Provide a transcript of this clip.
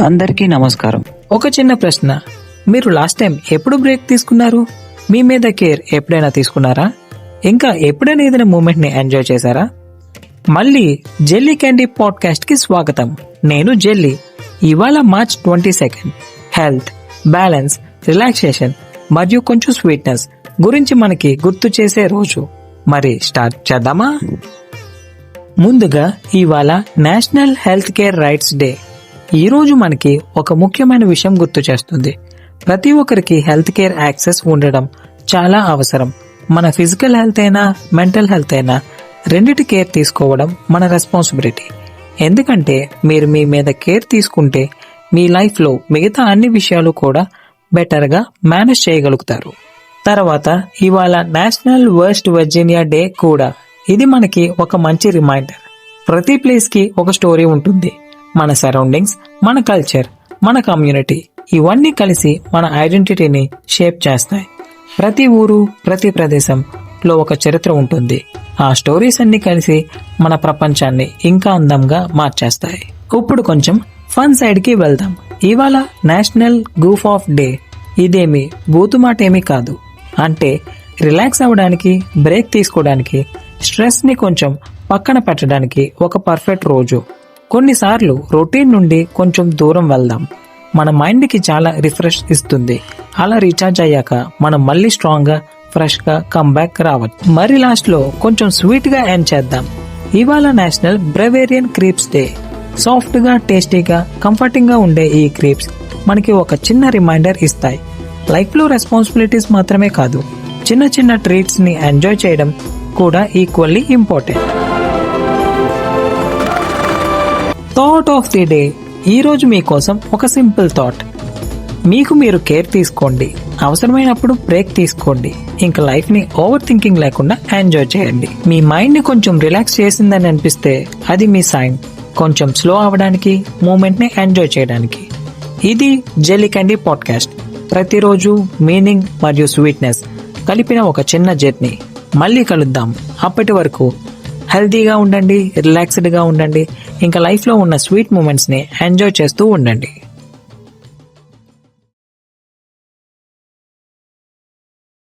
అందరికీ నమస్కారం. ఒక చిన్న ప్రశ్న, మీరు లాస్ట్ టైం ఎప్పుడు బ్రేక్ తీసుకున్నారు? మీ మీద కేర్ ఎప్పుడైనా తీసుకున్నారా? ఇంకా ఎప్పుడైనా ఏదైనా మూమెంట్ ని ఎంజాయ్ చేశారా? మళ్ళీ జెల్లీ క్యాండీ పాడ్కాస్ట్ కి స్వాగతం. నేను జెల్లీ. ఇవాళ మార్చ్ 22 హెల్త్, బ్యాలెన్స్, రిలాక్సేషన్ మరియు కొంచెం స్వీట్నెస్ గురించి మనకి గుర్తు చేసే రోజు. మరి స్టార్ట్ చేద్దామా? ముందుగా ఇవాళ national health care rights day. ఈ రోజు మనకి ఒక ముఖ్యమైన విషయం గుర్తు చేస్తుంది. ప్రతి ఒక్కరికి హెల్త్ కేర్ యాక్సెస్ ఉండడం చాలా అవసరం. మన ఫిజికల్ హెల్త్ అయినా మెంటల్ హెల్త్ అయినా రెండిటి కేర్ తీసుకోవడం మన రెస్పాన్సిబిలిటీ. ఎందుకంటే మీరు మీ మీద కేర్ తీసుకుంటే మీ లైఫ్ లో మిగతా అన్ని విషయాలు కూడా బెటర్ గా మేనేజ్ చేయగలుగుతారు. తర్వాత ఇవాళ నేషనల్ వెస్ట్ వర్జీనియా డే కూడా. ఇది మనకి ఒక మంచి రిమైండర్. ప్రతి ప్లేస్ కి ఒక స్టోరీ ఉంటుంది. మన సరౌండింగ్స్, మన కల్చర్, మన కమ్యూనిటీ ఇవన్నీ కలిసి మన ఐడెంటిటీని షేప్ చేస్తాయి. ప్రతి ఊరు, ప్రతి ప్రదేశంలో ఒక చరిత్ర ఉంటుంది. ఆ స్టోరీస్ అన్ని కలిసి మన ప్రపంచాన్ని ఇంకా అందంగా మార్చేస్తాయి. ఇప్పుడు కొంచెం ఫన్ సైడ్ కి వెళ్దాం. ఇవాళ నేషనల్ గూఫ్ ఆఫ్ డే. ఇదేమి బూతుమాట ఏమీ కాదు. అంటే రిలాక్స్ అవ్వడానికి, బ్రేక్ తీసుకోవడానికి, స్ట్రెస్ ని కొంచెం పక్కన పెట్టడానికి ఒక పర్ఫెక్ట్ రోజు. కొన్నిసార్లు రొటీన్ నుండి కొంచెం దూరం వెళ్దాం. మన మైండ్ కి చాలా రిఫ్రెష్ ఇస్తుంది. అలా రీఛార్జ్ అయ్యాక మనం మళ్ళీ స్ట్రాంగ్ గా, ఫ్రెష్ గా కమ్బ్యాక్ రావచ్చు. మరి లాస్ట్ లో కొంచెం స్వీట్ గా ఎండ్ చేద్దాం. ఇవాళ నేషనల్ బ్రెవేరియన్ క్రీప్స్ డే. సాఫ్ట్ గా, టేస్టీగా, కంఫర్టింగ్ గా ఉండే ఈ క్రీప్స్ మనకి ఒక చిన్న రిమైండర్ ఇస్తాయి. లైఫ్ లో రెస్పాన్సిబిలిటీస్ మాత్రమే కాదు, చిన్న చిన్న ట్రీట్స్ ని ఎంజాయ్ చేయడం కూడా equally important. Thought of the day. ఈ రోజు మీకోసం ఒక సింపుల్ థాట్. మీకు మీరు కేర్ తీసుకోండి, అవసరమైనప్పుడు బ్రేక్ తీసుకోండి. ఇంకా లైఫ్ ని ఓవర్ థింకింగ్ లేకుండా ఎంజాయ్ చేయండి. మీ మైండ్ ని కొంచెం రిలాక్స్ చేసిందని అనిపిస్తే అది మీ సైన్. కొంచెం స్లో అవ్వడానికి, మూమెంట్ ని ఎంజాయ్ చేయడానికి. ఇది జెల్లీ క్యాండీ పాడ్కాస్ట్. ప్రతిరోజు మీనింగ్ మరియు స్వీట్నెస్ కలిపిన ఒక చిన్న జర్నీ. మళ్ళీ కలుద్దాం. అప్పటి వరకు హెల్తీగా ఉండండి, రిలాక్స్డ్ గా ఉండండి. ఇంకా లైఫ్ లో ఉన్న స్వీట్ మూమెంట్స్ ని ఎంజాయ్ చేస్తూ ఉండండి.